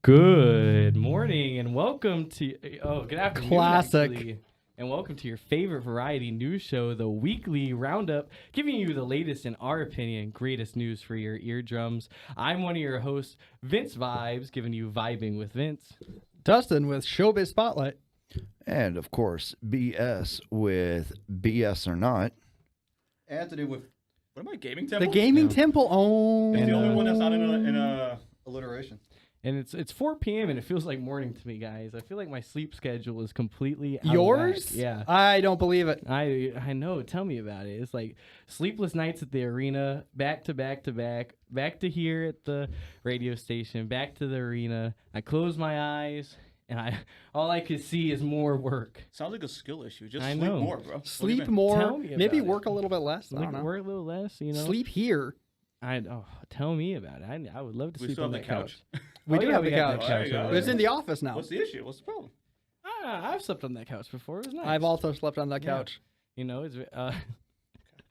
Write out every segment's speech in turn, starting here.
Good morning and welcome to good afternoon. Classic. Actually, and welcome to your favorite variety news show, the Weekly Roundup, giving you the latest, in our opinion, greatest news for your eardrums. I'm one of your hosts, Vince Vibes, giving you Vibing with Vince. Dustin with Showbiz Spotlight. And, of course, BS with BS or Not. Anthony with, what am I, Gaming Temple? The Gaming Temple. Oh. It's the only one that's not in a alliteration. And it's 4 p.m. and it feels like morning to me, guys. I feel like my sleep schedule is completely out Yours? of whack. Yeah. I don't believe it. I know. Tell me about it. It's like sleepless nights at the arena, back to back to back, back to here at the radio station, back to the arena. I close my eyes, and all I could see is more work. Sounds like a skill issue. Just I sleep know. more, bro. Sleep Tell more. me Maybe about work it. a little bit less. I don't know. Work a little less, you know. Sleep here. Tell me about it. I would love to We sleep still on have that the couch. We do have the got couch. that There you go. over But it's there. in the office now. What's the issue? What's the problem? I've slept on that couch before. It was nice. I've also slept on that Yeah. couch. You know, it's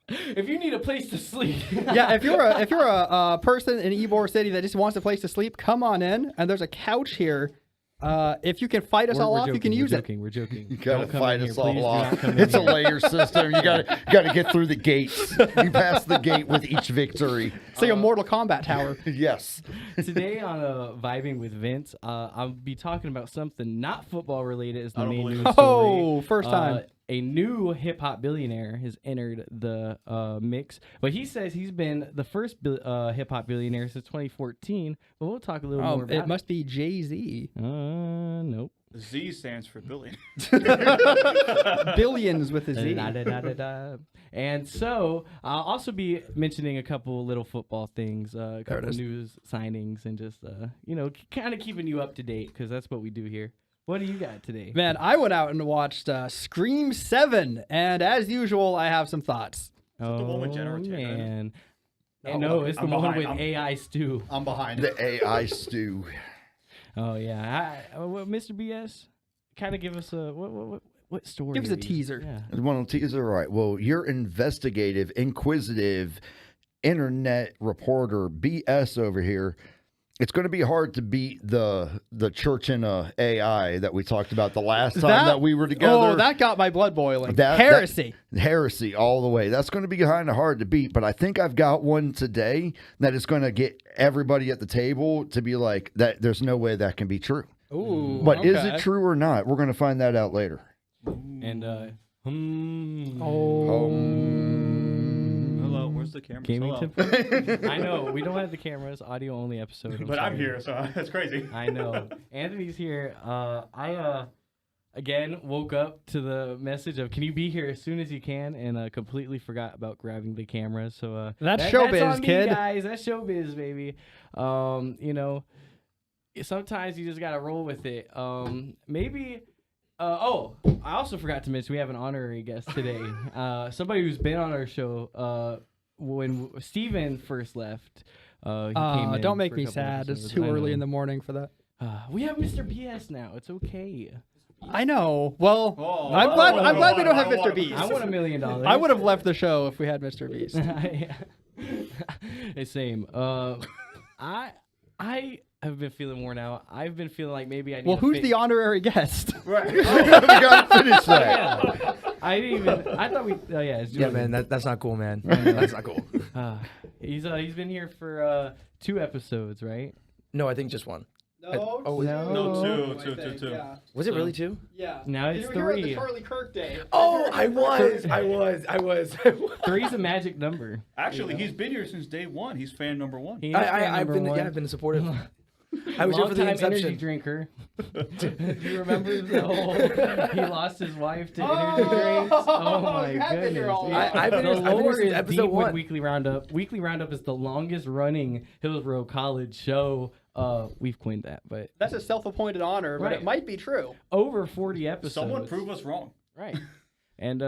if you need a place to sleep. Yeah, if you're a person in Ybor City that just wants a place to sleep, come on in. And there's a couch here. If you can fight us all off, you can use it. We're joking. You gotta Don't come fight in us here. Please do all not off. come in It's a here. layer system. You gotta get through the gates. You pass the gate with each victory. It's like a Mortal Kombat tower. Yes. Today on Vibing with Vince, I'll be talking about something not football related. Is the I don't main believe news it. story. Oh, first time. A new hip hop billionaire has entered the mix, but he says he's been the first hip hop billionaire since 2014. But we'll talk a little more about It must be Jay-Z. Nope. Z stands for billion. Billions with a Z. Da-da-da-da-da. And so I'll also be mentioning a couple little football things, a There it couple is. news signings, and just kind of keeping you up to date because that's what we do here. What do you got today? Man, I went out and watched Scream 7, and as usual, I have some thoughts. Oh, the one with Jenna Ortega, isn't it? man. No, No, it's the I'm one behind. with I'm- AI Stew. I'm behind. The AI stew. Oh, yeah. Mr. BS, kind of give us a, what story? Give us a are you- teaser. Yeah. One teaser, right? Well, your investigative, inquisitive, internet reporter BS over here. It's going to be hard to beat the church in AI that we talked about the last time that we were together. Oh, that got my blood boiling. That- Heresy. Heresy all the way. That's going to be kind of hard to beat, but I think I've got one today that is going to get everybody at the table to be like, that. There's no way that can be true. Ooh, But is okay. it true or not? We're going to find that out later. And, Hello, where's the camera? Gaming Hello. tip. I know we don't have the cameras, audio only episode. But I'm sorry. here, so that's crazy. I know. Anthony's here. I again woke up to the message of "Can you be here as soon as you can?" and completely forgot about grabbing the camera. So That's that's showbiz, on me, kid. guys. That's showbiz, baby. Sometimes you just gotta roll with it. Maybe. I also forgot to mention we have an honorary guest today. Somebody who's been on our show. When Steven first left, he came in Don't make for a me couple sad. It's episodes. too I early know. in the morning for that. We have Mr. BS now. It's okay. I know. Well, Oh. I'm glad we don't have I Mr. want- Beast. I want $1 million. I would have left the show if we had Mr. Beast. Same. I have been feeling worn out. I've been feeling like maybe I need. Well, to who's fix- the honourary guest? Right. We got to finish that. Yeah. I didn't even. I thought we. Oh yeah. It's Yeah, Julian. man, that's not cool, man. That's not cool. He's been here for 2 episodes, right? No, I think just one. No. Oh, No, two. Yeah. was it really two? Yeah. Now it's You were here at 3. the Charlie Kirk day. Oh, I was. 3's a magic number. Actually, he's been here since day one. He's fan number one. He is fan I've number been, one. yeah, I've been supportive. I was here for the Long-time energy inception. drinker. Do you remember the whole? He lost his wife to energy drinks. Oh my you have been here all goodness! along. I've been The here- I've been here lore since is episode deep with 1. Weekly Roundup. Weekly Roundup is the longest running Hillsborough College show. We've coined that, but That's a self-appointed honor, but Right. it might be true. over 40 episodes. Someone prove us wrong. Right. And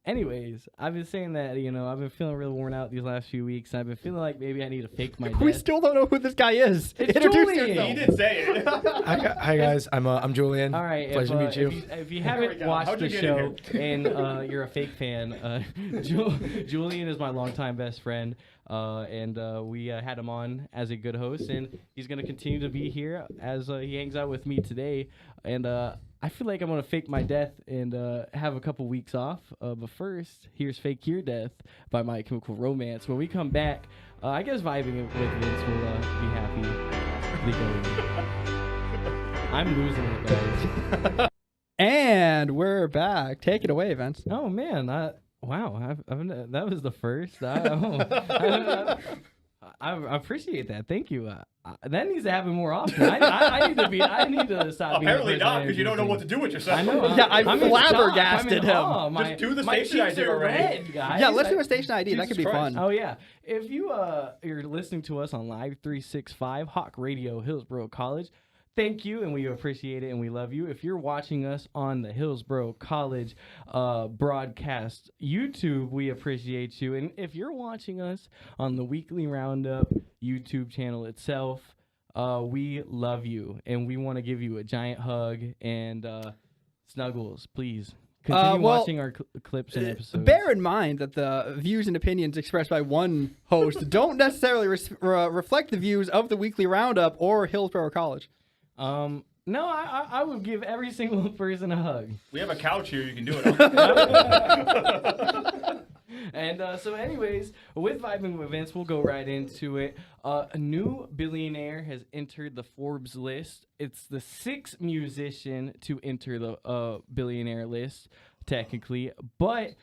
anyways, I've been saying that I've been feeling really worn out these last few weeks. I've been feeling like maybe I need to fake my We death. still don't know who this guy is. It's Introduce Julian. yourself. He did say it. Hi guys, I'm Julian. All right, Pleasure to meet you. If you There we haven't go. watched How'd the you get show in and you're a fake fan, Julian is my longtime best friend. and we had him on as a good host, and he's gonna continue to be here as he hangs out with me today. And I feel like I'm gonna fake my death and have a couple weeks off. But first, here's "Fake Your Death" by My Chemical Romance. When we come back, I guess Vibing with Vince will be happy. I'm losing it, guys. And we're back. Take it away, Vince. Oh man, wow, that was the first. I appreciate that. Thank you. That needs to happen more often. I need to stop. Apparently not, because you don't know what to do with yourself. I know. Yeah, I I'm in flabbergasted shock. him. Just do the my station cheeks ID are already. red, guys. Yeah, let's do a station ID. That could be Jesus Christ. fun. Oh yeah, if you're listening to us on Live 365 Hawk Radio, Hillsborough College, thank you, and we appreciate it, and we love you. If you're watching us on the Hillsborough College broadcast YouTube, we appreciate you. And if you're watching us on the Weekly Roundup YouTube channel itself, we love you, and we want to give you a giant hug and snuggles, please. Continue watching our clips and episodes. Bear in mind that the views and opinions expressed by one host don't necessarily reflect the views of the Weekly Roundup or Hillsborough College. No, I would give every single person a hug. We have a couch here. You can do it on. And so anyways, with Vibin With Vince, we'll go right into it. A new billionaire has entered the Forbes list. It's the sixth musician to enter the billionaire list, technically. But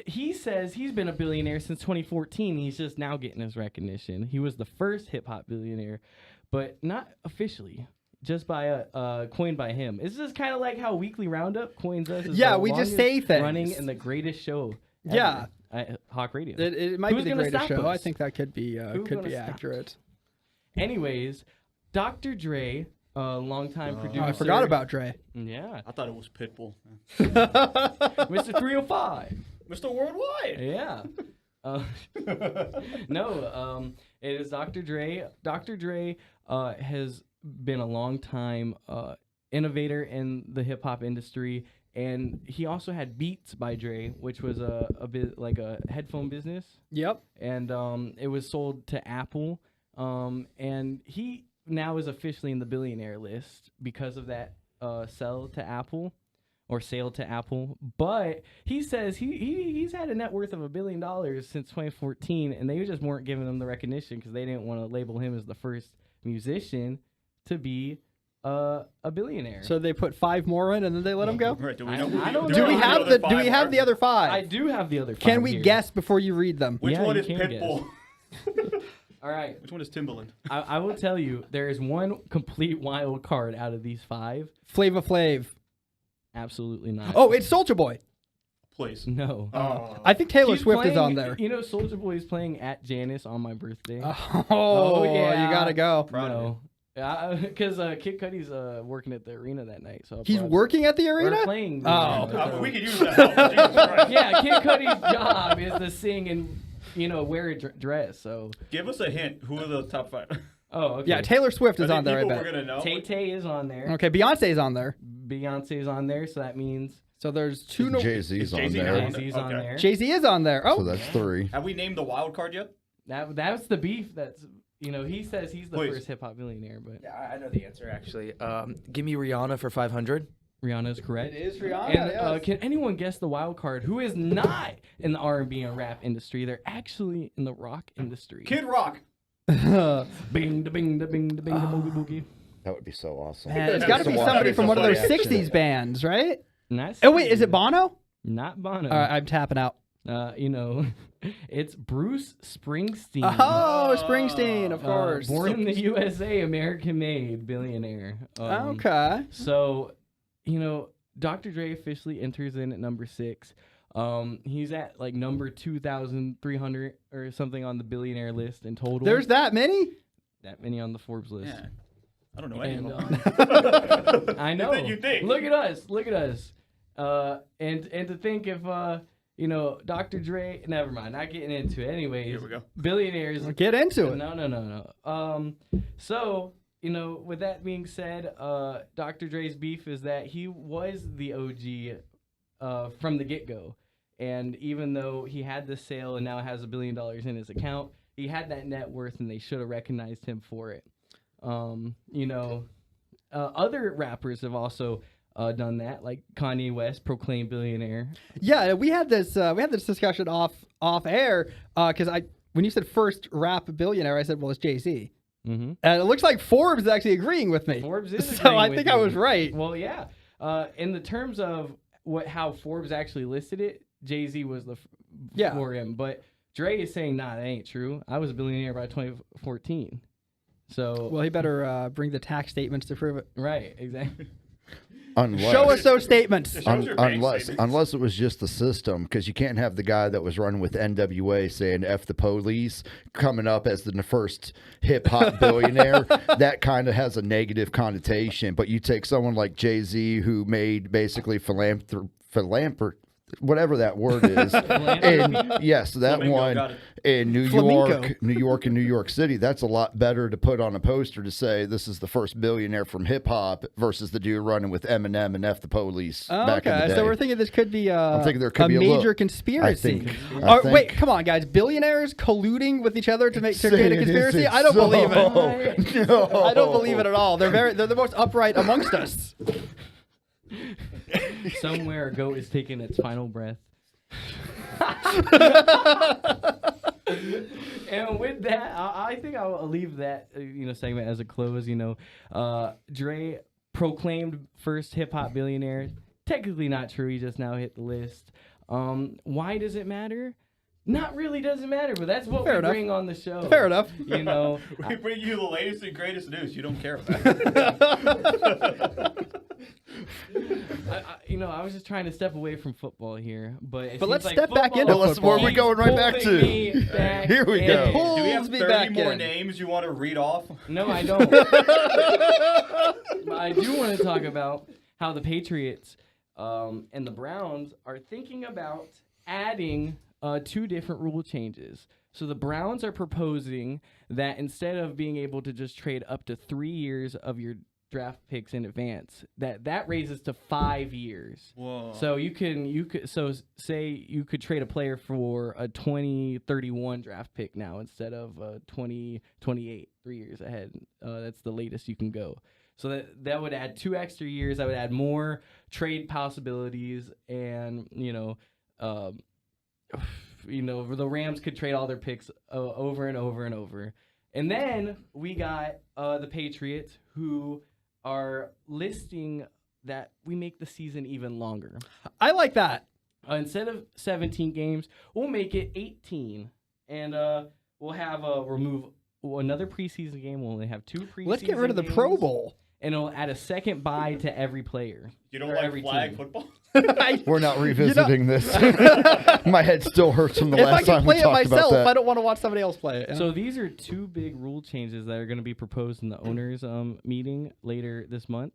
he says he's been a billionaire since 2014. He's just now getting his recognition. He was the first hip-hop billionaire, but not officially. Just by coined by him. It's just kind of like how Weekly Roundup coins us. As Yeah, the we just say longest things. running and the greatest show. Ever Yeah. at Hawk Radio. It might Who's be the gonna greatest stop show. I us? think that could be gonna stop accurate. Anyways, Dr. Dre, a longtime producer. Oh, I forgot about Dre. Yeah, I thought it was Pitbull. Mr. 305. Mr. Worldwide. Yeah. No, it is Dr. Dre. Dr. Dre has been a long time innovator in the hip hop industry, and he also had Beats by Dre, which was a bit like a headphone business, Yep. and it was sold to Apple, and he now is officially in the billionaire list because of that sale to Apple. But he says he's had a net worth of $1 billion since 2014, and they just weren't giving him the recognition because they didn't want to label him as the first musician to be a billionaire. So they put 5 more in and then they let him go? Right, do we I know? don't Do know. we have the other 5? I do have the other 5 Can we here. guess before you read them? Which Yeah, one you is can Pitbull? All right, Which one is Timbaland? I will tell you, there is one complete wild card out of these 5. Flava Flav. Absolutely not. Oh, it's Soulja Boy. Please. No. Oh. I think Taylor He's Swift is playing- on there. You know, Soulja Boy is playing at Janice on my birthday. Oh, yeah. you gotta go. Proud of No. Because Kid Cudi's working at the arena that night. So He's working at the We're arena? playing. Oh. We could use that help. Jesus Christ. Yeah, Kid Cudi's job is to sing and, wear a dress. So. Give us a hint. Who are the top 5? Oh, okay. Yeah, Taylor Swift is Are they on there, I people bet. we're gonna know? Tay-Tay is on there. Okay, Beyonce's on there. Beyonce's on there, so that means So there's 2 no- Jay-Z's on Jay-Z there. now? Jay-Z's on Okay. there. Jay-Z is on there. So Oh, that's 3. Have we named the wild card yet? That's the beef. That's he says he's the Please. first hip hop billionaire, but Yeah, I know the answer actually. Give me Rihanna for 500. Rihanna's correct. is Rihanna. And can anyone guess the wild card? Who is not in the R&B and rap industry? They're actually in the rock industry. Kid Rock. Bing, da bing, da bing, da bing, da boogie boogie. That would be so awesome. It's got to be somebody from one of those 60s bands, right? Nice. Oh, wait, is it Bono? Not Bono. All right, I'm tapping out. It's Bruce Springsteen. Oh, Springsteen, of course. Born in the USA, American-made billionaire. Okay. So, Dr. Dre officially enters in at number 6. He's at like number 2,300 or something on the billionaire list in total. There's that many? that many on the Forbes list. Yeah. I don't know any And, of them. I know. You think. Look at us. Look at us. And to think if Dr. Dre. Never mind. Not getting into it. Anyways, Here we go. billionaires. Get into it. No. So with that being said, Dr. Dre's beef is that he was the OG from the get-go. And even though he had this sale and now has $1 billion in his account, he had that net worth, and they should have recognized him for it. Other rappers have also done that, like Kanye West, proclaimed billionaire. Yeah, we had this discussion off air because when you said first rap billionaire, I said, well, it's Jay-Z. Mm-hmm. And it looks like Forbes is actually agreeing with me. Forbes is so agreeing I with think you. I was right. Well, yeah. In the terms of how Forbes actually listed it, Jay-Z was for him. But Dre is saying, nah, that ain't true. I was a billionaire by 2014. So Well, he better bring the tax statements to prove it. right, exactly. Unless, Show us those statements. Shows your bank unless statements. it was just the system, because you can't have the guy that was running with NWA saying "F the police" coming up as the first hip hop billionaire. That kind of has a negative connotation. But you take someone like Jay-Z, who made basically philanthropy, whatever that word is, and yes, that Flamingo, one got it. in New Flamingo. York, and New York City. That's a lot better to put on a poster to say this is the first billionaire from hip hop versus the dude running with Eminem and F the police back in the Okay, day. so we're thinking this could be I'm thinking there could a be a major little- conspiracy. I think- Wait, come on, guys! Billionaires colluding with each other to create a Saying it conspiracy? isn't I don't so. believe it. No. I don't believe it at all. They're the most upright amongst us. Somewhere a goat is taking its final breath. And with that, I think I'll leave that segment as a close. Dre proclaimed first hip hop billionaire. Technically not true. He just now hit the list. Why does it matter? Not really doesn't matter, but that's what Fair we enough. bring on the show. Fair enough. We bring you the latest and greatest news. You don't care about. I was just trying to step away from football here, but let's seems step like back into football Well, where are we keeps going right back pulling to? me back Here we in. go. Pull- Do we have Pulls me 30 back more in. names you want to read off? No, I don't. But I do want to talk about how the Patriots and the Browns are thinking about adding 2 different rule changes. So the Browns are proposing that instead of being able to just trade up to 3 years of your draft picks in advance, that raises to 5 years. Whoa. So you could say you could trade a player for a 2031 draft pick now instead of 2028, 3 years ahead. That's the latest you can go. So that would add 2 extra years. That would add more trade possibilities, and the Rams could trade all their picks over and over and over. And then we got the Patriots, who are listing that we make the season even longer. I like that. Instead of 17 games, we'll make it 18. And we'll have remove another preseason game. We'll only have 2 preseason Let's get rid of the games, Pro Bowl. And it'll add a second bye to every player. You don't or like every flag team. football? We're not revisiting this. My head still hurts from the If I last can time we play it talked about myself, that. I don't want to watch somebody else play it. So these are 2 big rule changes that are going to be proposed in the owners' meeting later this month.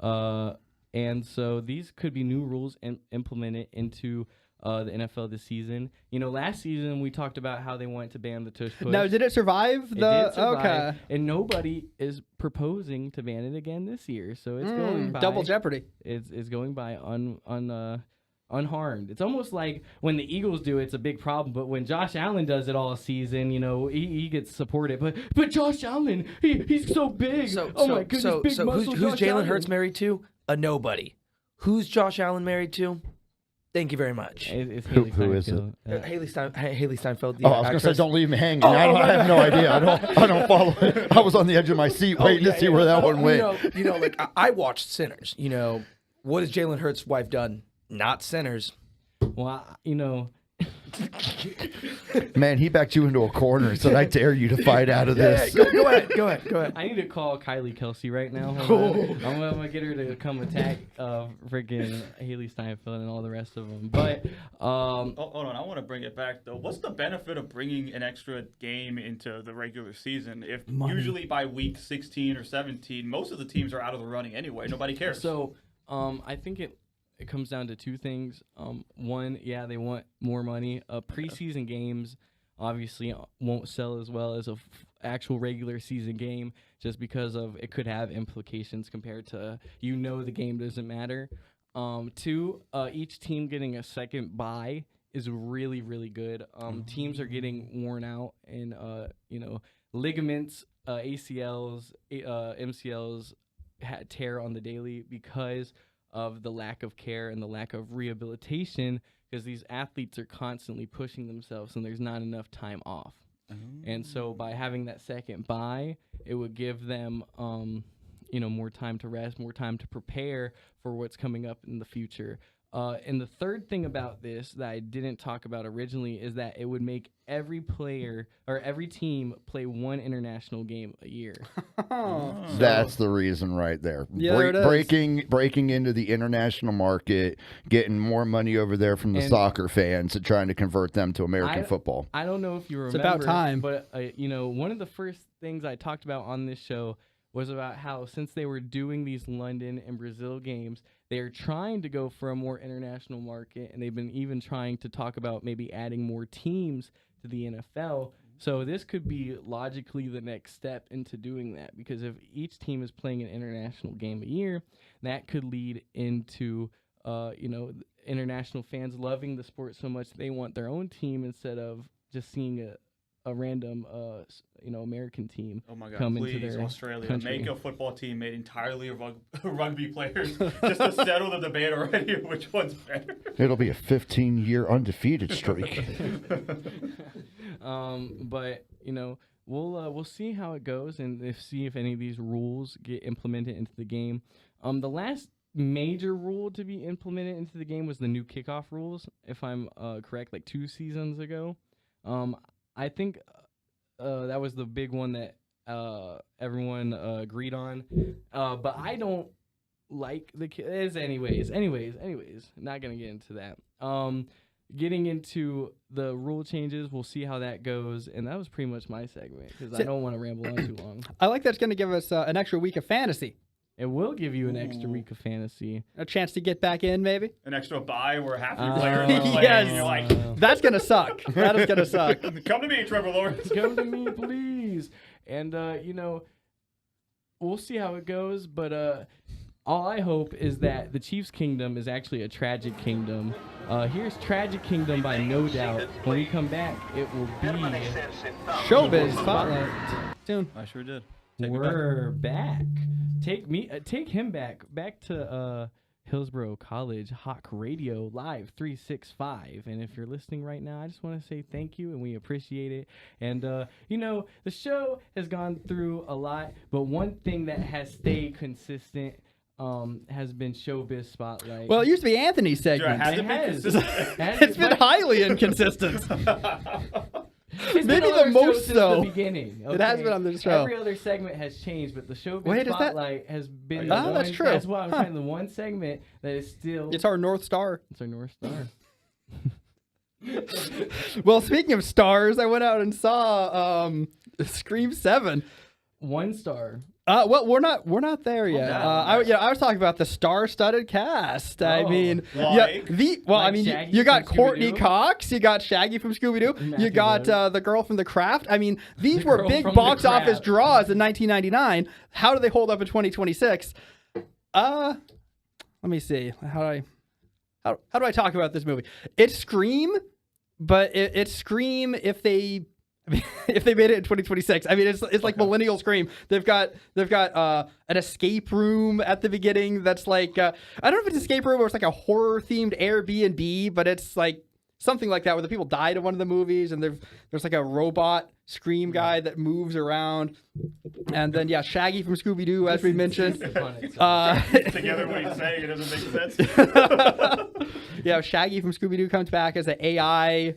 And so these could be new rules implemented into the NFL this season. Last season we talked about how they wanted to ban the tush push. Now, did it survive It the? did survive, Okay. and nobody is proposing to ban it again this year. So it's going by Double jeopardy. It's going by unharmed. It's almost like when the Eagles do it, it's a big problem. But when Josh Allen does it all season, he gets supported. But Josh Allen, he's so big. My goodness, big muscle. Who's Josh Jalen Allen. Hurts married to? A nobody. Who's Josh Allen married to? Thank you very much. It's Who Haley is it? Steinfeld. Haley Steinfeld. The Oh, I was gonna say, actress. don't leave me hanging. I have no idea. I don't follow it. I was on the edge of my seat waiting to see where that one went. Like I watched Sinners. What has Jalen Hurts' wife done? Not Sinners. Well, Man, he backed you into a corner and said, "I dare you to fight out of this." Go ahead. I need to call Kylie Kelsey right now. Hold on. I'm gonna get her to come attack freaking Haley Steinfeld and all the rest of them. But Hold on, I want to bring it back though. What's the benefit of bringing an extra game into the regular season if usually by week 16 or 17 most of the teams are out of the running anyway? Nobody cares. So I think it comes down to 2 things. One, they want more money. Preseason games obviously won't sell as well as a actual regular season game, just because of it could have implications compared to the game doesn't matter. 2, each team getting a second bye is really, really good. Teams are getting worn out, and ligaments, ACLs, MCLs tear on the daily because of the lack of care and the lack of rehabilitation, because these athletes are constantly pushing themselves and there's not enough time off. And so by having that second bye, it would give them more time to rest, more time to prepare for what's coming up in the future. And the third thing about this that I didn't talk about originally is that it would make every player or every team play one international game a year. That's the reason right there. Yeah, there it is. Breaking into the international market, getting more money over there from the soccer fans and trying to convert them to American football. I don't know if you remember. It's about time. But, one of the first things I talked about on this show was about how since they were doing these London and Brazil games, they are trying to go for a more international market, and they've been even trying to talk about maybe adding more teams to the NFL. So this could be logically the next step into doing that, because if each team is playing an international game a year, that could lead into international fans loving the sport so much they want their own team instead of just seeing a random American team come into their Australia country. Make a football team made entirely of rugby players just to settle the debate already of which one's better. It'll be a 15-year undefeated streak. But we'll see how it goes and see if any of these rules get implemented into the game. The last major rule to be implemented into the game was the new kickoff rules, if I'm correct, like 2 seasons ago. I think that was the big one that everyone agreed on. But I don't like the kids. Anyways, not going to get into that. Getting into the rule changes, we'll see how that goes. And that was pretty much my segment, because I don't want to ramble on too long. I like that's going to give us an extra week of fantasy. It will give you an extra week of fantasy. A chance to get back in, maybe? An extra bye where half your players are playing, yes. and you're like, That's going to suck. That is going to suck. come to me, Trevor Lawrence. Come to me, please. And, we'll see how it goes. But all I hope is that the Chiefs' kingdom is actually a tragic kingdom. Here's Tragic Kingdom by No Doubt. When we come back, it will be Showbiz Spotlight. Soon. I sure did. We're back. Take him back to Hillsborough College Hawk Radio Live 365. And if you're listening right now, I just want to say thank you, and we appreciate it. And the show has gone through a lot, but one thing that has stayed consistent has been Showbiz Spotlight. Well, it used to be Anthony's segment. It's been highly inconsistent. Maybe the most so. The beginning. Okay? It has been on the show. Every other segment has changed, but the Showbiz Spotlight has been. That's true. That's why I'm trying the one segment that is still. It's our North Star. It's our North Star. Well, speaking of stars, I went out and saw Scream 7. 1 star. Well, we're not there yet. I was talking about the star-studded cast. I mean, you got Courtney Cox, you got Shaggy from Scooby-Doo, you got the girl from The Craft. I mean, these were big box office draws in 1999. How do they hold up in 2026? Let me see. How do I talk about this movie? It's Scream, but it's Scream if they made it in 2026. I mean, it's like millennial Scream. They've got an escape room at the beginning that's like I don't know if it's an escape room or it's like a horror themed Airbnb, but it's like something like that where the people died in one of the movies, and there's like a robot Scream guy that moves around, and then Shaggy from Scooby-Doo, as we mentioned. Together, what he's saying, it doesn't make sense. Shaggy from Scooby-Doo comes back as an AI.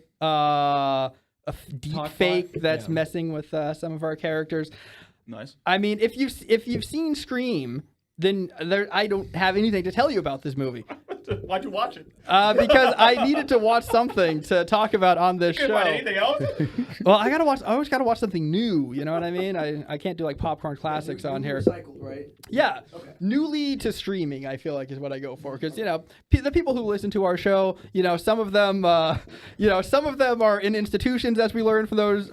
A deep fake that's messing with some of our characters. Nice. I mean, if you've seen Scream, then I don't have anything to tell you about this movie. Why'd you watch it? Because I needed to watch something to talk about on this show. Find anything else? Well, I always gotta watch something new. You know what I mean? I can't do like popcorn classics on here. Recycled, right? Yeah, okay. Newly to streaming, I feel like is what I go for, because the people who listen to our show, some of them are in institutions, as we learned from those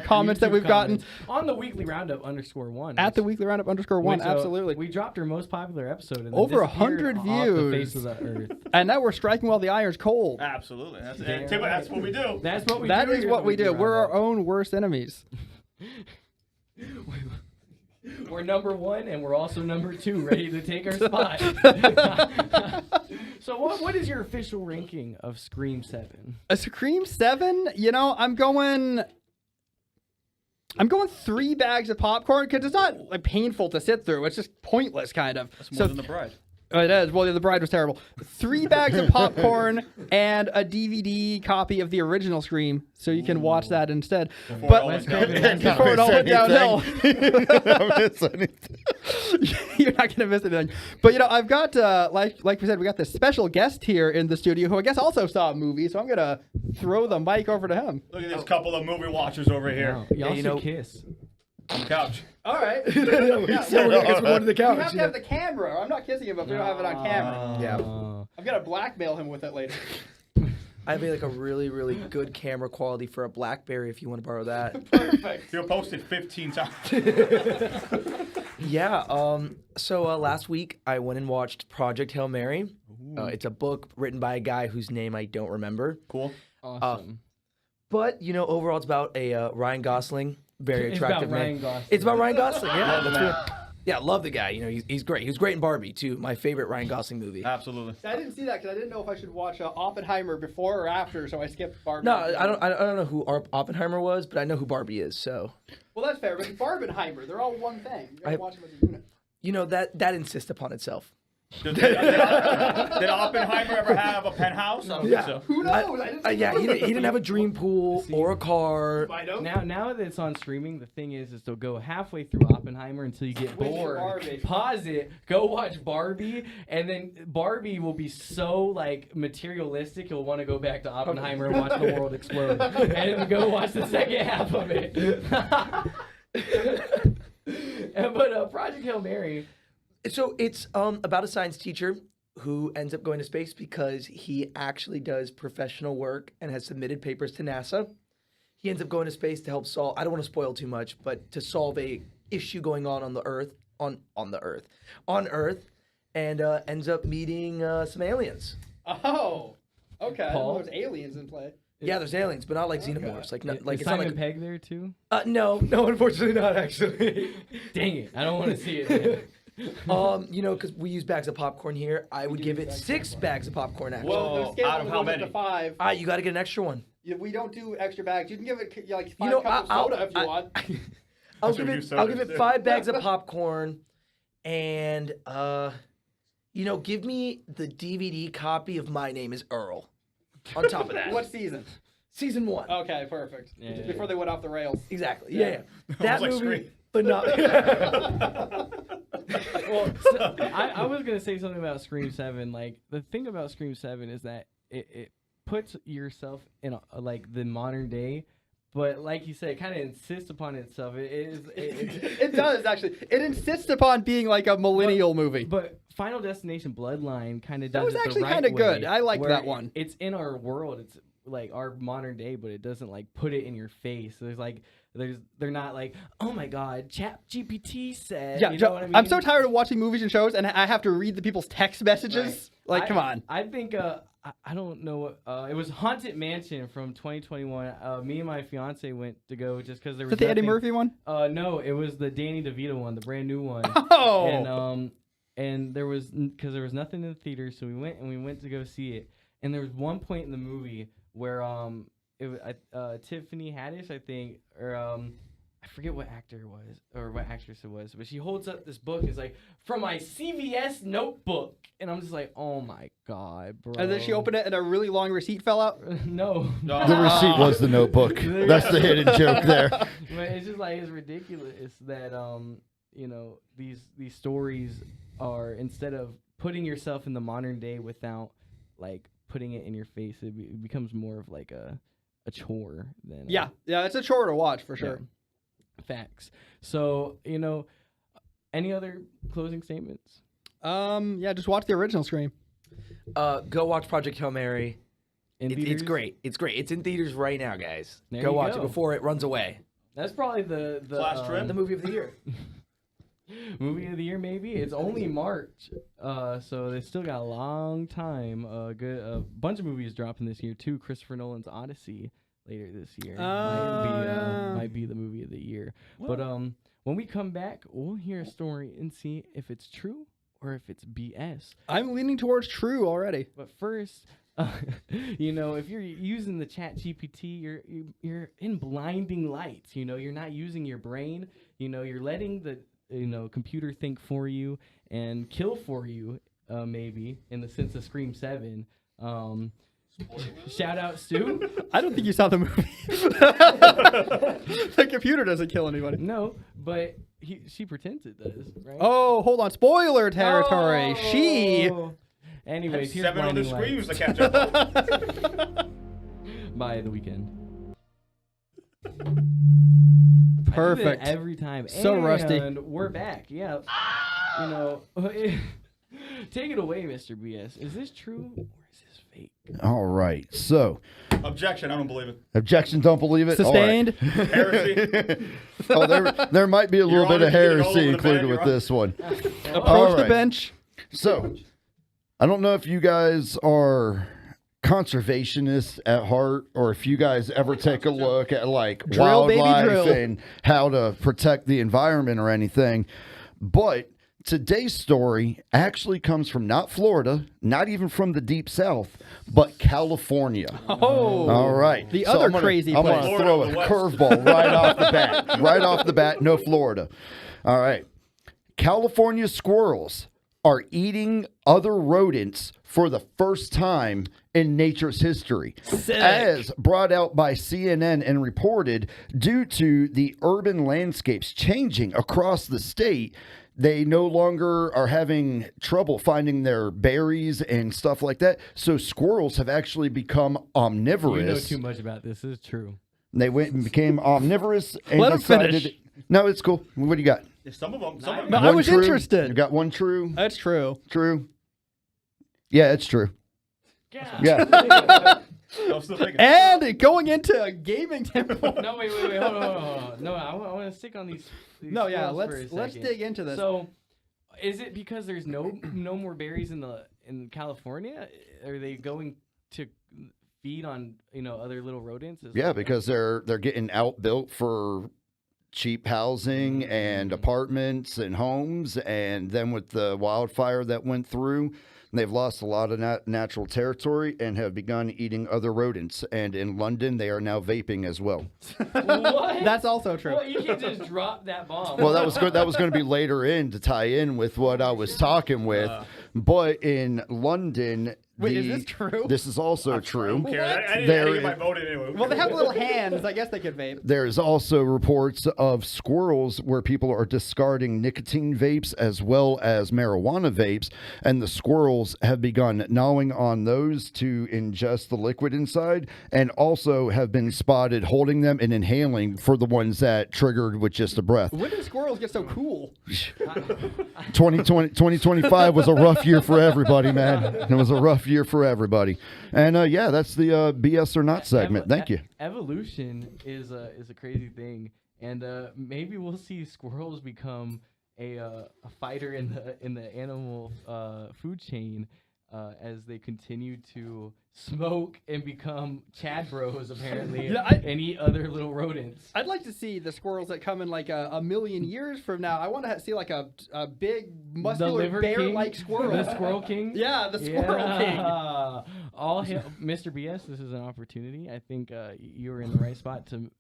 comments that we've gotten on the Weekly Roundup _1 at the Weekly Roundup _1. Absolutely, we dropped our most popular episode in the over history 100 off the face views. of the earth. And now we're striking while the iron's cold. Absolutely. That's what we do. That's what we do. That is here what at we Weekly do. We're our Roundup. own worst enemies. We're number 1 and we're also number 2, ready to take our spot. So what is your official ranking of Scream 7? A Scream 7, you know, I'm going 3 bags of popcorn because it's not like painful to sit through. It's just pointless, kind of. That's more than The Bride. It is. Well, The Bride was terrible. 3 bags of popcorn and a DVD copy of the original Scream, so you can watch that instead. Before it all went downhill. You're not gonna miss anything. But you know, I've got like we said, we got this special guest here in the studio who I guess also saw a movie, so I'm gonna throw the mic over to him. Look at this couple of movie watchers over here. Y'all should kiss. On the couch. All right. So we're going to the couch. We have to have the camera. I'm not kissing him, but we don't have it on camera. Yeah. I'm gonna blackmail him with it later. I have like a really, really good camera quality for a BlackBerry if you want to borrow that. Perfect. You'll post it 15 times. Yeah. So last week I went and watched Project Hail Mary. It's a book written by a guy whose name I don't remember. Cool. Awesome. But you know, overall, it's about a Ryan Gosling, very attractive man. Ryan Gosling. It's about Ryan Gosling. Yeah, Love the that's man. what. Yeah, love the guy. You know, he's great. He was great in Barbie too. My favorite Ryan Gosling movie. Absolutely. I didn't see that because I didn't know if I should watch Oppenheimer before or after, so I skipped Barbie. No, I don't know who Oppenheimer was, but I know who Barbie is. So. Well, that's fair, but Barbenheimer, they're all one thing. You gotta I- watch them as a unit. You know that insists upon itself. Did Oppenheimer ever have a penthouse? I don't think so. Who knows? I didn't see Yeah, he didn't have a dream pool or a car. I don't. Now that it's on streaming, the thing is to go halfway through Oppenheimer until you get Switch to bored. Barbie. Pause it, go watch Barbie, and then Barbie will be so like materialistic you'll want to go back to Oppenheimer and watch the world explode, and then go watch the second half of it. But Project Hail Mary. So it's about a science teacher who ends up going to space because he actually does professional work and has submitted papers to NASA. He ends up going to space to help solve, I don't want to spoil too much, but to solve a issue going on the Earth, on Earth, and ends up meeting some aliens. Oh, okay. Paul? There's aliens in play. Yeah, there's aliens, but not like xenomorphs. Like, not, like Is it's not Simon like. Pegg there too? No, unfortunately not actually. Dang it! I don't want to see it. You know, because we use bags of popcorn here, I would give it 6 bags of popcorn actually. Well, the scale out of only how goes up many? to 5. All right, you got to get an extra one. We don't do extra bags. You can give it like 5 You know, cups of soda if you want. I'll That's give what it. you I'll give sodas it do. 5 bags of popcorn, and you know, give me the DVD copy of My Name Is Earl. On top of that, What season? season 1? Okay, perfect. Yeah. Before they went off the rails. Exactly. Yeah. That like movie, Scream. but not. Well, I was gonna say something about Scream 7. Like the thing about Scream 7 is that it puts yourself in like the modern day, but like you said, it kind of insists upon itself. It does actually. It insists upon being like a millennial movie. But Final Destination Bloodline kind of does That was it the actually right kinda good. way, I liked where that one. It's in our world. It's like our modern day, but it doesn't like put it in your face. They're not like, oh my god, Chat GPT said. Yeah, you know what I mean? I'm so tired of watching movies and shows, and I have to read the people's text messages. Right. Like, come on. I think I don't know. It was Haunted Mansion from 2021. Me and my fiance went to go just because there Is was that the Eddie nothing- Murphy one? No, it was the Danny DeVito one, the brand new one. Oh. And there was because there was nothing in the theater, so we went to go see it. And there was one point in the movie where it was Tiffany Haddish, I think, or I forget what actor it was or what actress it was, but she holds up this book. It's like from my CVS notebook, and I'm just like, oh my god, bro. And then she opened it, and a really long receipt fell out. No. The receipt was the notebook. That's the hidden joke there. But it's just like it's ridiculous that you know these stories are, instead of putting yourself in the modern day without like putting it in your face, it becomes more of like a chore than Yeah, it's a chore to watch for sure. facts. So you know, any other closing statements? Yeah, just watch the original Scream. Go watch Project Hail Mary. In It's theaters? great. It's great. It's in theaters right now, guys. There Go you watch go. it before it runs away. That's probably the Class trim? The movie of the year. Movie of the year, maybe. It's only March, so they still got a long time. A bunch of movies dropping this year too. Christopher Nolan's Odyssey later this year might be the movie of the year. What? But when we come back, we'll hear a story and see if it's true or if it's BS. I'm leaning towards true already. But first, you know, if you're using the Chat GPT, you're in blinding lights. You know, you're not using your brain. You know, you're letting the computer think for you and kill for you, maybe in the sense of Scream 7. Shout out Stu. I don't think you saw the movie. The computer doesn't kill anybody. No, but she pretends it does, right? Oh, hold on. Spoiler territory. Oh. She. Anyways, here's 7 other Blinding screams Lights to catch up. by The Weeknd. Perfect. Every time. So and rusty. We're back. Yeah. You know, take it away, Mr. BS. Is this true or is this fake? All right. So, Objection. I don't believe it. objection, don't believe it. Sustained. All right. Heresy. Oh, there might be a little bit Honor, of you get it all heresy over the included bed, with Your this one. Approach All the right. bench. So, I don't know if you guys are conservationists at heart or if you guys ever take a look at like Drill, baby, wildlife drill. and how to protect the environment or anything. But today's story actually comes from not Florida, not even from the deep south, but California. Oh. All right. The So other I'm gonna- crazy I'm place. going to throw a Florida, the West. curveball right off the bat. Right off the bat, no Florida. All right. California squirrels are eating other rodents for the first time in nature's history. As brought out by CNN and reported, due to the urban landscapes changing across the state, they no longer are having trouble finding their berries and stuff like that. So squirrels have actually become omnivorous. You know too much about this. This is true. They went and became omnivorous and Let 'em decided. finish. No, it's cool. What do you got? Some of them. No, I was true? interested. You got one true? That's true. True. Yeah, it's true. Yeah. Yeah. I'm still thinking. And going into a gaming temple. No, wait. Hold on. No, I want to stick on these No, yeah, squirrels for a let's second. dig into this. So, is it because there's no more berries in California? Are they going to feed on other little rodents? Yeah, because they're getting outbuilt for cheap housing and apartments and homes, and then with the wildfire that went through, they've lost a lot of natural territory and have begun eating other rodents. And in London, they are now vaping as well. What? That's also true. Well, you can't just drop that bomb. Well, that was good. That was going to be later in to tie in with what I was talking with. But in London, Wait, is this true? This is also true. I didn't There get my is- vote anyway. Well, they have little hands. I guess they could vape. There's also reports of squirrels where people are discarding nicotine vapes as well as marijuana vapes, and the squirrels have begun gnawing on those to ingest the liquid inside, and also have been spotted holding them and inhaling for the ones that triggered with just a breath. When did squirrels get so cool? 2025 was a rough year for everybody, man. It was a rough year for everybody. And yeah, that's the BS or not segment. Thank you. Evolution is a crazy thing, and maybe we'll see squirrels become a fighter in the animal food chain as they continue to smoke and become Chad bros apparently, and eat other little rodents. I'd like to see the squirrels that come in like a million years from now. I want to see like a big muscular liver bear-like king? squirrel. The squirrel king. Yeah, the squirrel king. All hail, Mr. BS. This is an opportunity. I think you were in the right spot to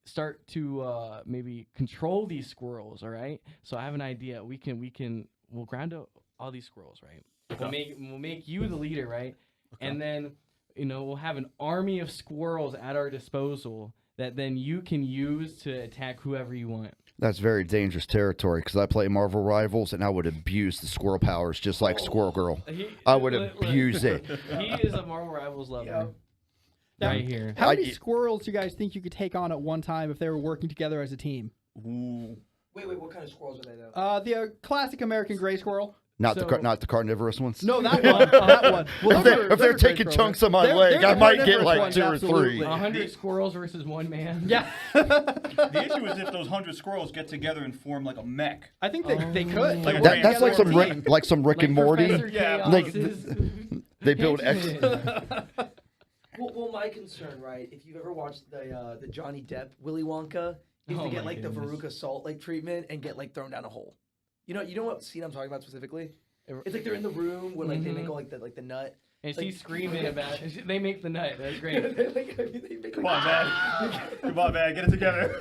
start to maybe control these squirrels. All right. So I have an idea. We'll ground out all these squirrels, right? We'll make you the leader, right? Okay. And then we'll have an army of squirrels at our disposal that then you can use to attack whoever you want. That's very dangerous territory because I play Marvel Rivals and I would abuse the squirrel powers just like Squirrel Girl. I would abuse it. He is a Marvel Rivals lover. Yep. Right here. How many squirrels do you guys think you could take on at one time if they were working together as a team? Wait, what kind of squirrels are they though? The classic American gray squirrel. Not the carnivorous ones. No, that one. That one. Well, if they're taking chunks of my leg, I might get like 2 or 3. 100 squirrels versus one man. Yeah. The issue is if those 100 squirrels get together and form like a mech. I think they could. Like That's like some Rick and Morty. Yeah. They build Well, my concern, right? If you've ever watched the Johnny Depp Willy Wonka, is to get like the Veruca Salt like treatment and get like thrown down a hole. You know what scene I'm talking about specifically? It's like they're in the room where like they make all like the nut. And like, she's screaming about it. They make the nut. That's great. Come on, man. Come on, man. Get it together.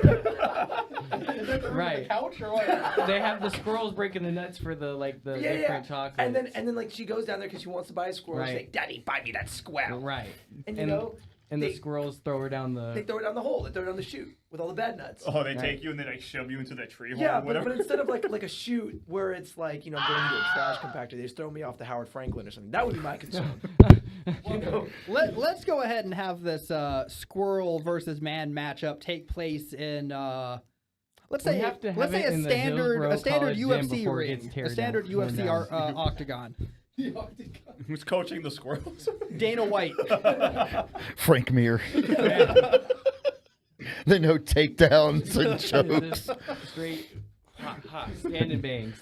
Right. Couch or what? They have the squirrels breaking the nuts for the different chocolates. And then like she goes down there because she wants to buy a squirrel. Right. She's like, "Daddy, buy me that squirrel." Right. And you know. And the squirrels throw her down They throw it down the hole. They throw it down the chute with all the bad nuts. Oh, they take you and they like shove you into that tree hole. Yeah, or whatever. but instead of like a chute where it's like, you know, going into a trash compactor, they just throw me off the Howard Franklin or something. That would be my concern. You know? Let's go ahead and have this squirrel versus man matchup take place in let's say a standard UFC ring, a standard UFC octagon. Who's coaching the squirrels? Dana White. Frank Mir. They know takedowns and chokes. Straight, hot, stand and bang.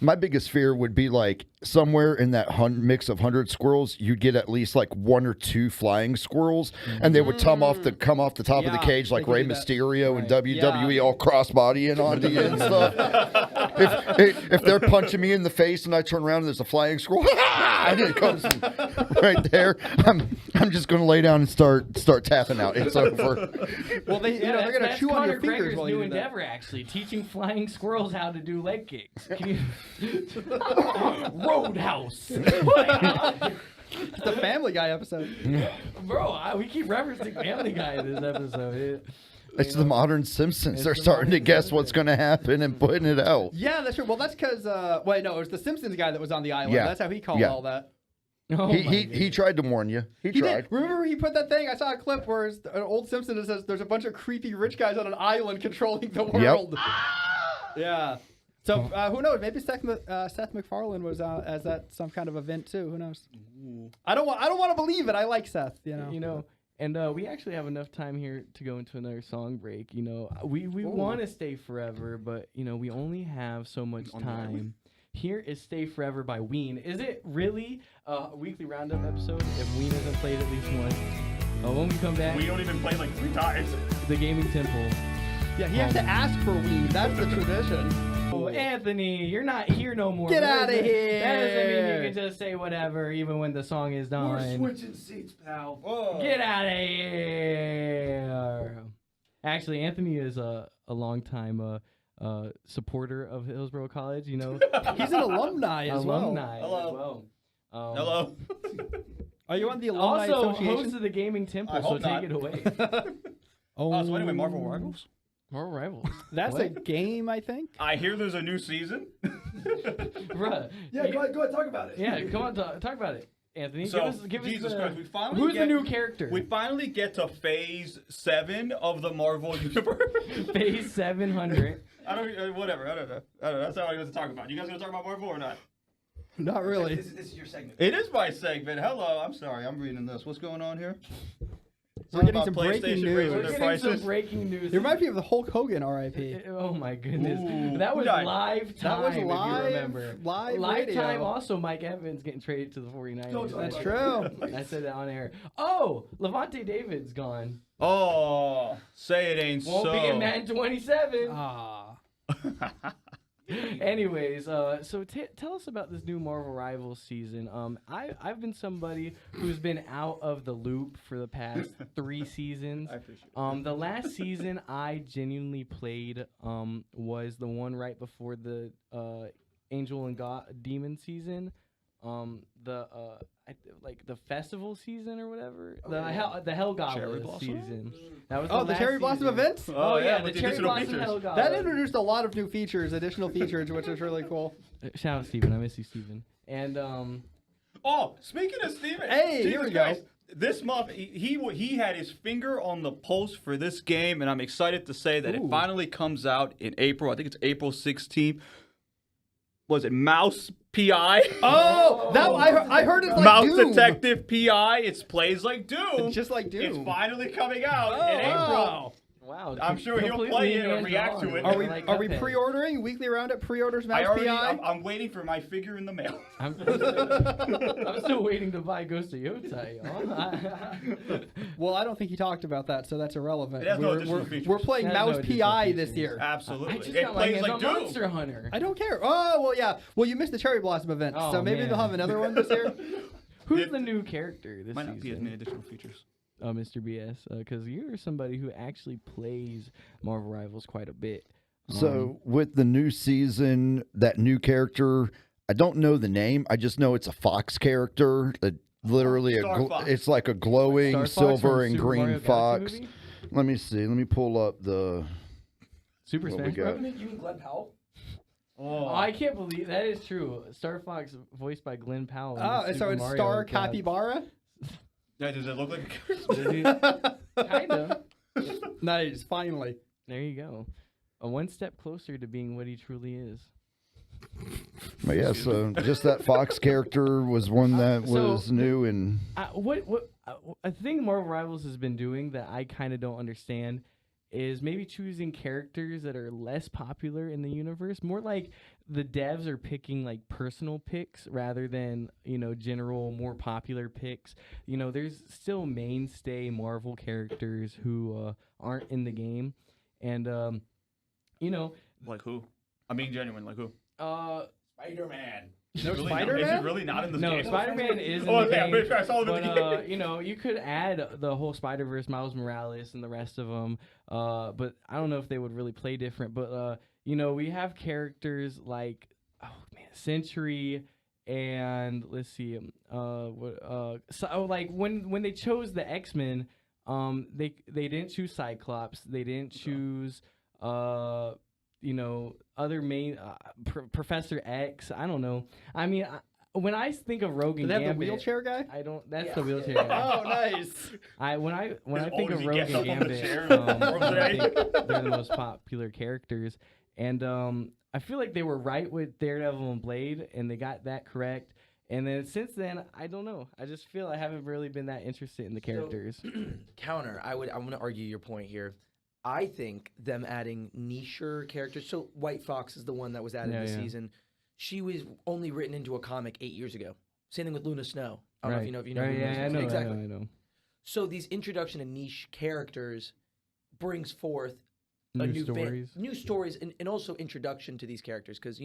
My biggest fear would be like somewhere in that mix of 100 squirrels, you'd get at least like 1 or 2 flying squirrels, and they would come off the top of the cage like Rey Mysterio and WWE, all crossbodying onto you and stuff. if they're punching me in the face and I turn around and there's a flying squirrel, and it comes right there, I'm just gonna lay down and start tapping out. It's over. Well, they're gonna chew on your fingers while you do that. New endeavor, actually, teaching flying squirrels how to do leg kicks. Roadhouse. It's the Family Guy episode. Bro, we keep referencing Family Guy in this episode. It's the modern Simpsons. They're starting to guess what's going to happen and putting it out. Yeah, that's true. Well, that's because wait, no, it was the Simpsons guy that was on the island. Yeah. That's how he called all that. Oh He tried to warn you. He tried. Did. Remember he put that thing? I saw a clip where an old Simpson that says there's a bunch of creepy rich guys on an island controlling the world. Yep. Yeah. So who knows? Maybe Seth MacFarlane was as that some kind of event too. Who knows? I don't want to believe it. I like Seth. You know. And we actually have enough time here to go into another song break. You know, we want to stay forever, but you know we only have so much time. Here is "Stay Forever" by Ween. Is it really a weekly roundup episode if Ween hasn't played at least once? When we come back, we don't even play like 3 times. The Gaming Temple. Yeah, he has to ask for Ween. That's the tradition. Oh, Anthony, you're not here no more. Get out of here. That doesn't mean you can just say whatever even when the song is done. We're switching seats, pal. Whoa. Get out of here. Actually, Anthony is a longtime supporter of Hillsborough College, you know. He's an alumni as well. Hello. Hello. Are you on the alumni also association? host of the Gaming Temple, so take it away. So anyway, Marvel Rivals? Marvel Rivals. That's a game, I think. I hear there's a new season. Bruh. Yeah, go ahead, talk about it. Yeah, come on, talk about it, Anthony. So, give us Jesus Christ, we finally who's the new character? We finally get to Phase 7 of the Marvel Universe. Phase 700. Whatever. I don't know. That's all I was to talk about. You guys gonna talk about Marvel or not? Not really. This is your segment. It is my segment. Hello. I'm sorry. I'm reading this. What's going on here? We're getting some breaking news. We're getting some breaking news. It reminds me of the Hulk Hogan RIP. Oh my goodness. Ooh. That was live time. That was live. If you remember. Live time. radio. Also, Mike Evans getting traded to the 49ers. That's true. I said that on air. Oh, Levante David's gone. Oh, say it ain't Won't so. be in Madden 27. Ah. Anyways, so tell us about this new Marvel Rivals season. I've been somebody who's been out of the loop for the past 3 seasons. I appreciate it. The last season I genuinely played was the one right before the Angel and Demon season. The festival season or whatever. The Hell Goblet season. That was the Cherry Blossom events? Oh yeah, the with the Cherry additional Blossom features. Hell Goblet. That introduced a lot of new features, additional features, which was really cool. Shout out Steven, I miss you, Steven. And Oh, speaking of Steven. Hey, Jesus here we go. Christ, This month, he had his finger on the pulse for this game, and I'm excited to say that it finally comes out in April. I think it's April 16th. was it Mouse PI? Oh, that I heard it's like Mouse Doom. Detective PI. It plays like Doom. It's just like Doom. It's finally coming out in April. Wow. Wow. I'm sure he'll play it or react to it. Are we pre-ordering? Weekly Roundup pre-orders Mouse PI? I'm waiting for my figure in the mail. I'm still waiting to buy Ghost of Yotai, y'all. Well, I don't think he talked about that, so that's irrelevant. It has no additional features. We're playing It has no Mouse additional PI this features. year. Absolutely. I just It got my plays hands like on Doom. Monster Hunter. I don't care. Oh, well, yeah. Well, you missed the Cherry Blossom event, Oh, so maybe man. they'll have another one this year. Who's the new character this Might not be as season? many additional features. Mr. BS, because you're somebody who actually plays Marvel Rivals quite a bit. So with the new season, that new character, I don't know the name. I just know it's a fox character. Literally, Fox. it's like a glowing Star Fox silver from and Super green Mario Galaxy fox. movie? Let me see. Let me pull up the. Super What we Smash got? Bros. You and Glenn Powell? Oh, I can't believe that is true. Star Fox voiced by Glenn Powell. in Oh, Super so it's Mario Star Galaxy. Capybara? Yeah, does it look like Kinda. Nice, finally. There you go. One step closer to being what he truly is. But yeah, so just that fox character was one that was new and. A thing Marvel Rivals has been doing that I kind of don't understand is maybe choosing characters that are less popular in the universe. More like the devs are picking like personal picks rather than, general, more popular picks. There's still mainstay Marvel characters who aren't in the game. And, like who? I mean, genuine, like who? Spider-Man. No Really Spider-Man? Is it really not in this No, game? Spider-Man is in Oh, the okay, I'm game. pretty sure I saw him in the But game. you could add the whole Spider-Verse, Miles Morales, and the rest of them. But I don't know if they would really play different. But we have characters like Sentry, and let's see, like when they chose the X-Men, they didn't choose Cyclops, they didn't choose other main Professor X. I don't know. I mean, when I think of Rogue Do and they have Gambit, the wheelchair guy? I don't. That's the wheelchair guy. Oh, nice. When I think does of he Rogue get and up on the Gambit, chair I think they're the most popular characters, and I feel like they were right with Daredevil and Blade, and they got that correct. And then since then, I don't know. I just feel I haven't really been that interested in the characters. Counter, I'm going to argue your point here. I think them adding nicher characters. So White Fox is the one that was added this season. She was only written into a comic 8 years ago. Same thing with Luna Snow. I don't know if you know. Who Luna Snow is. I know. Exactly. I know. So these introduction of niche characters brings forth New stories. new stories, and also introduction to these characters. Because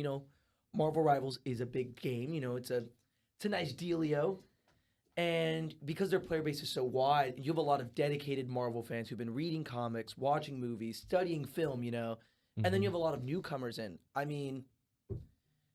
Marvel Rivals is a big game. It's a nice dealio. And because their player base is so wide, you have a lot of dedicated Marvel fans who've been reading comics, watching movies, studying film, and then you have a lot of newcomers in. I mean,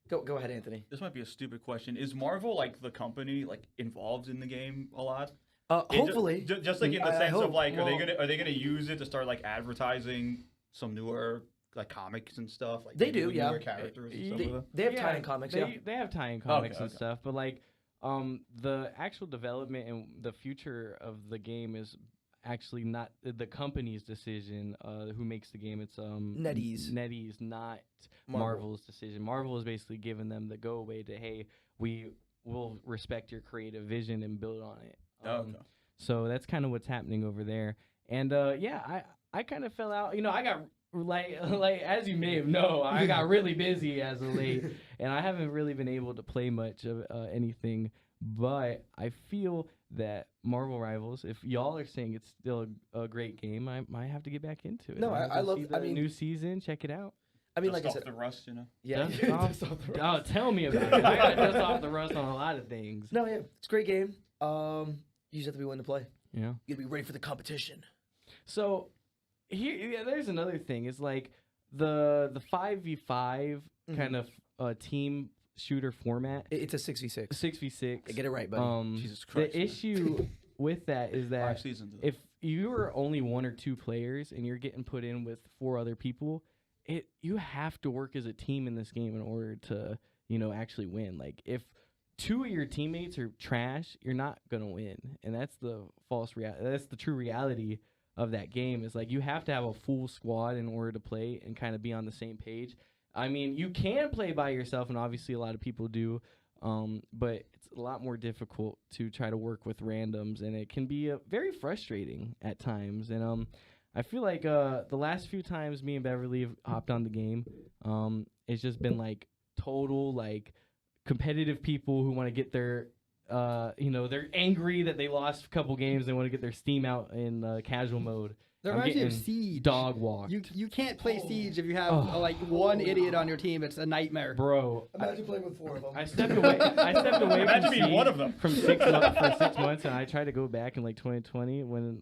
go ahead, Anthony. This might be a stupid question. Is Marvel, like the company, like involved in the game a lot? Hopefully. Just like in the I sense hope. of like, are they gonna use it to start like advertising some newer like comics and stuff? Like They do, with yeah. Newer characters and stuff like that? They have tie-in comics, They have tie-in comics and okay. stuff, but like the actual development and the future of the game is actually not the company's decision. Who makes the game? It's NetEase, not Marvel's decision. Marvel is basically giving them the go away to, hey, we will respect your creative vision and build on it. Okay. So that's kind of what's happening over there. And I kind of fell out. I got like as you may have known, I got really busy as of late, and I haven't really been able to play much of anything. But I feel that Marvel Rivals, if y'all are saying it's still a great game, I might have to get back into it. No, I love. See the new season. Check it out. I mean, Just like I off said, the rust, yeah. Dust off tell me about it. I got dust off the rust on a lot of things. No, yeah, it's a great game. You just have to be willing to play. Yeah. You gotta be ready for the competition. So here, there's another thing. It's like the 5v5 kind of team shooter format. It's a 6v6. 6v6. Get it right, buddy. Jesus Christ. The issue with that is that 5 seasons. if you are only 1 or 2 players and you're getting put in with 4 other people, you have to work as a team in this game in order to actually win. Like if 2 of your teammates are trash, you're not gonna win, and that's the that's the true reality of that game. Is like you have to have a full squad in order to play and kind of be on the same page. I mean, you can play by yourself, and obviously a lot of people do, but it's a lot more difficult to try to work with randoms, and it can be very frustrating at times. And I feel like the last few times me and Beverly have hopped on the game, it's just been like total like competitive people who want to get their they're angry that they lost a couple games. They want to get their steam out in casual mode. That reminds me of Siege. Dog walk. You can't play Siege if you have like one idiot on your team. It's a nightmare. Bro, Imagine playing with 4 of them. I stepped away Imagine from being Siege one of them. from 6 months, for 6 months, and I tried to go back in like 2020 when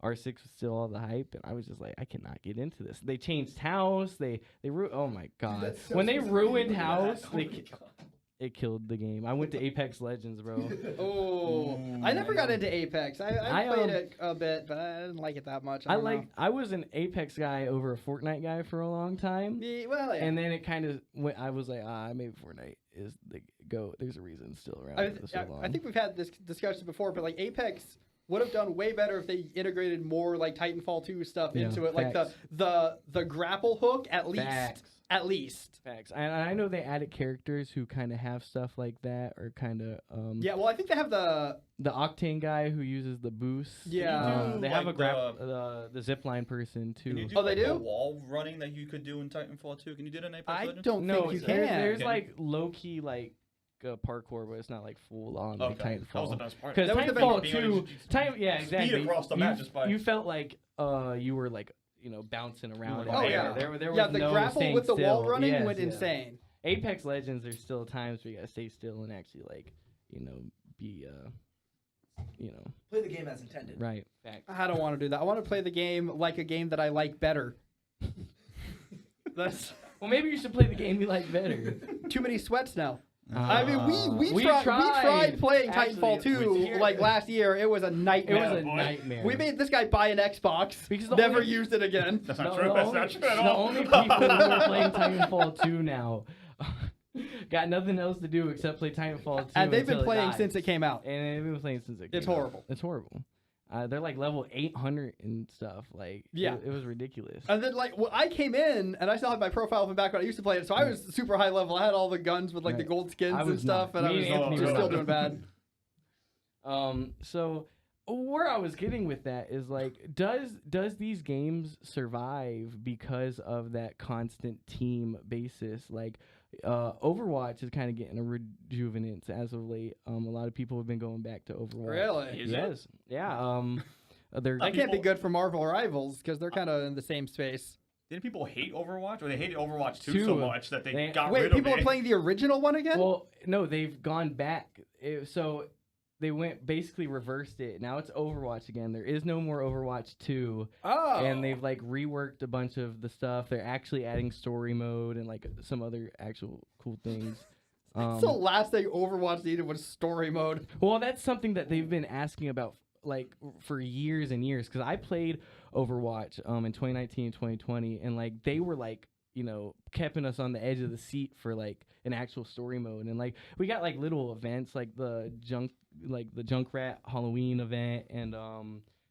R6 was still all the hype, and I was just like, I cannot get into this. They changed house. Oh my god. So When they specific. ruined house, Oh my God. it killed the game. I went to Apex Legends, bro. Oh, I never got into Apex. I played it a bit, but I didn't like it that much. I was an Apex guy over a Fortnite guy for a long time. Yeah, well, yeah. And then it kind of went, I was like, maybe Fortnite is the go. There's a reason it's still around for so long. I think we've had this discussion before, but like Apex would have done way better if they integrated more like Titanfall 2 stuff into it, like the grapple hook at least. Facts. At least. Facts. And I know they added characters who kind of have stuff like that, or kind of Yeah, well, I think they have the Octane guy who uses the boost. Yeah. They have like the zipline person too. Can you do, Oh, they like, do? the wall running that you could do in Titanfall 2? Can you do that in Apex I Legends? don't No, think you there's, can. there's like low key like parkour, but it's not like full on like Okay. That was the Titanfall. best part. Because That was the Titanfall best 2, yeah, exactly. Speed across the map just by... You felt like you were like bouncing around. Oh, in yeah. there. There was Yeah, the no grapple staying with the wall still. running Yes, went yeah. insane. Apex Legends, there's still times where you gotta stay still and actually like be Play the game as intended. right. Facts. I don't want to do that. I want to play the game like a game that I like better. That's Well, maybe you should play the game you like better. too many sweats now. I mean, we We tried playing Actually, Titanfall 2 like last year. It was a It nightmare. was a nightmare. We made this guy buy an Xbox. Because the Never only- used it again. That's No, not true. That's not true at the all. only people who are playing Titanfall 2 now got nothing else to do except play Titanfall 2. And they've been until playing dies. since it came out. And they've been playing since it came It's out. horrible. It's horrible. They're like level 800 and stuff. Like, Yeah. it was ridiculous. And then, like, well, I came in and I still had my profile from back when I used to play it, so I was super high level. I had all the guns with like the Right. gold skins I and was stuff, not. and I Me was and Anthony just were still not. doing bad. So where I was getting with that is like, does these games survive because of that constant team basis? Like, Overwatch is kind of getting a rejuvenance as of late. A lot of people have been going back to Overwatch. Really? Is it? Yes. Yeah. They're That can't be good for Marvel Rivals because they're kind of in the same space. Didn't people hate Overwatch? Or they hated Overwatch 2 Two. so much that they got Wait, rid of people it? are playing the original one again? Well, no, they've gone back. So they went basically reversed it. Now it's Overwatch again. There is no more Overwatch 2. oh. And they've like reworked a bunch of the stuff. They're actually adding story mode and like some other actual cool things. That's the last thing Overwatch needed was story mode. Well, that's something that they've been asking about like for years and years, because I played Overwatch in 2019 and 2020, and like they were like keeping us on the edge of the seat for like an actual story mode. And like we got like little events like the Junkrat Halloween event, and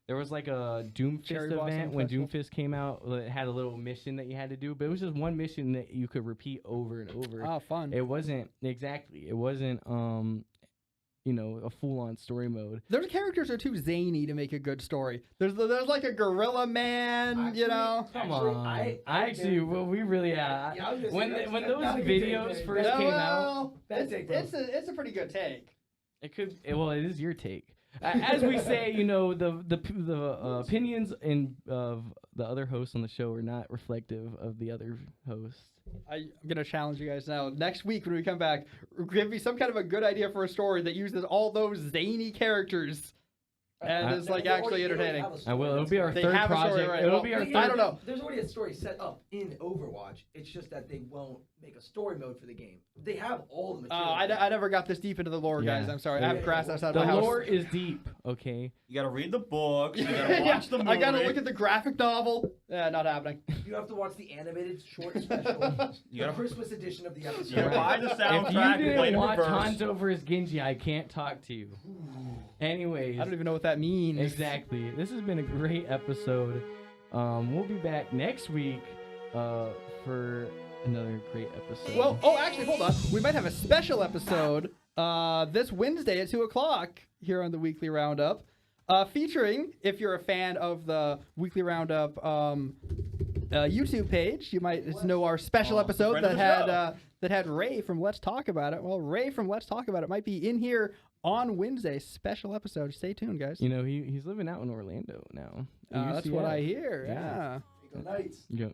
there was like a Doomfist Cherry Blossom event when Festival. Doomfist came out. It had a little mission that you had to do, but it was just one mission that you could repeat over and over. Oh, fun. It wasn't a full-on story mode. Their characters are too zany to make a good story. There's like a gorilla man, Come on. We really Yeah, I was gonna say, when that's- those that's a good videos take, first man. came out, Well, Bad take, bro. it's a pretty good take. it is your take. As we say, the opinions of the other hosts on the show are not reflective of the other hosts. I'm gonna challenge you guys now. Next week when we come back, give me some kind of a good idea for a story that uses all those zany characters and is like actually entertaining. I will. It'll be our They third have a story, project. right? It'll Well, be our I third. don't know. There's already a story set up in Overwatch. It's just that they won't make a story mode for the game. They have all the material. I never got this deep into the lore, guys. Yeah. I'm sorry. I have grass outside The my house. lore is deep. Okay. You gotta read the books. You gotta Yeah, watch the movie. I gotta look at the graphic novel. Yeah, not happening. You have to watch the animated short special, You the gotta- Christmas edition of the episode. You gotta buy the If soundtrack you and play didn't it in watch reverse. Hanzo vs. Genji, I can't talk to you. Anyways. I don't even know what that means. Exactly. This has been a great episode. We'll be back next week for another great episode. Well, actually, hold on. We might have a special episode this Wednesday at 2:00 here on the Weekly Roundup, featuring, if you're a fan of the Weekly Roundup YouTube page, you might know our special episode that had Ray from Let's Talk About It. Well, Ray from Let's Talk About It might be in here on Wednesday. Special episode. Stay tuned, guys. You know, he's living out in Orlando now. That's what I hear. Yeah. Go Knights. You go,